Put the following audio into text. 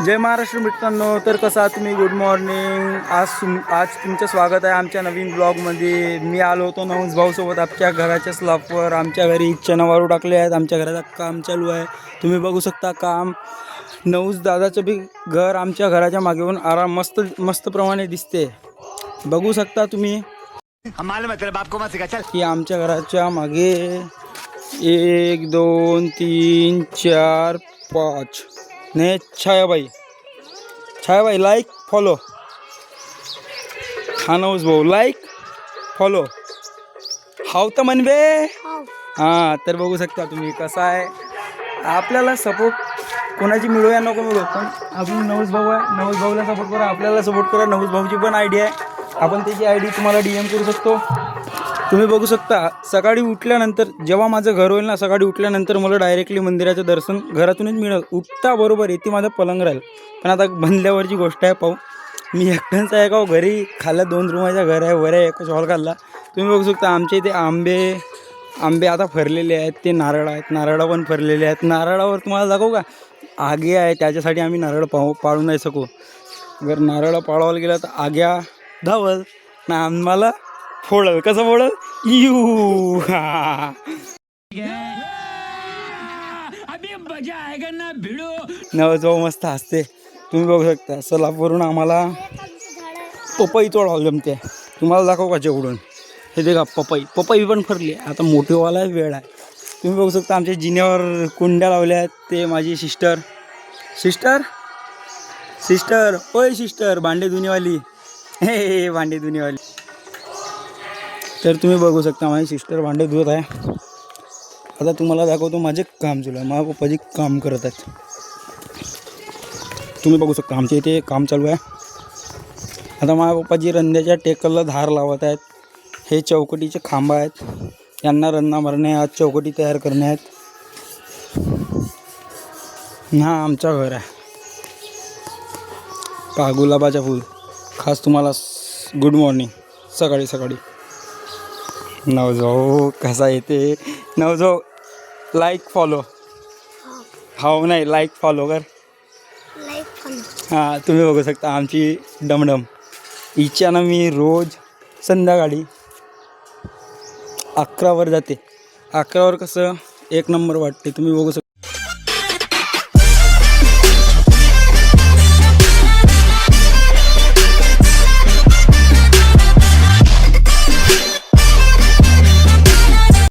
जय महाराष्ट्र मित्रांनो, तर कसं आहात तुम्ही? Good morning. आज तुमचं स्वागत आहे आमच्या नवीन ब्लॉगमध्ये. मी आलो होतो नवस भाऊसोबत आमच्या घराच्या स्लॅबवर. आमच्या घरी चणावारू टाकले आहेत. आमच्या घराचं काम चालू आहे, तुम्ही बघू शकता काम. नवस दादाचं बी घर आमच्या घराच्या मागेहून आराम मस्त प्रमाणे दिसते, बघू शकता तुम्ही. की आमच्या घराच्या मागे 1 2 3 4 5 ने छायाबाई लाईक फॉलो. हा नवस भाऊ लाईक फॉलो हाव तर म्हणबे. हां, तर बघू शकता तुम्ही कसं आहे. आपल्याला सपोर्ट कोणाची मिळो या नको मिळो, पण आपण नवस भाऊ आहे, नवस भाऊला सपोर्ट करा, आपल्याला सपोर्ट करा. नवस भाऊची पण आयडी आहे, आपण त्याची आयडी तुम्हाला DM करू शकतो. तुम्ही बघू शकता सकाळी उठल्यानंतर, जेव्हा माझं घर होईल ना, सकाळी उठल्यानंतर मला डायरेक्टली मंदिराचं दर्शन घरातूनच मिळेल. उठता बरोबर येते माझं पलंग राहील. पण आता बनल्यावरची गोष्ट आहे, पाहू. मी एकटाच आहे का घरी? खाल्ला 2 रूमाचं घर आहे, वर आहे एकच हॉल खाल्ला. तुम्ही बघू शकता आमच्या इथे आंबे आता फरलेले आहेत. ते नारळ आहेत, नारळ पण फरलेले आहेत. नारळावर तुम्हाला दाखवू का आगे आहे, त्याच्यासाठी आम्ही नारळ पाळू नाही शकू. जर नारळ पाळायला गेला तर आग्या धावल ना, आम्हाला फोडल. कसं फोडल? यू नवस भाऊ मस्त हसते, तुम्ही बघू शकता. सलाबवरून आम्हाला पपई तोडावं जमते. तुम्हाला दाखवू का जेवढून? हे देखा पपई पण फरली. आता मोठेवाला वेळ आहे. तुम्ही बघू शकता आमच्या जिन्यावर कुंड्या लावल्या आहेत. ते माझी सिस्टर ओय सिस्टर, भांडे धुणीवाली. हे भांडे धुणीवाली. तर तुम्ही बघू शकता माझी सिस्टर भांडे धुवत आहे. आता तुम्हाला दाखवतो माझे काम चालू आहे. माझ्या पप्पाजी काम करत आहेत. तुम्ही बघू शकता आमच्या इथे काम चालू आहे. आता माझ्या पप्पाजी रंध्याच्या टेकलला धार लावत आहेत. हे चौकटीचे खांब आहेत, यांना रन्ना मारणे, आज चौकटी तयार करणे आहेत. हा आमचं घर आहे. पहा गुलाबाचं फूल. खास तुम्हाला गुड मॉर्निंग सकाळी. नवजाऊ कसा येते? नवजाऊ लाईक फॉलो. हाव नाही, लाईक फॉलो कर. हां, तुम्ही बघू शकता आमची डमडम. हिच्यानं मी रोज संध्याकाळी 11वर जाते. 11वर कसं एक नंबर वाटते, तुम्ही बघू शकता.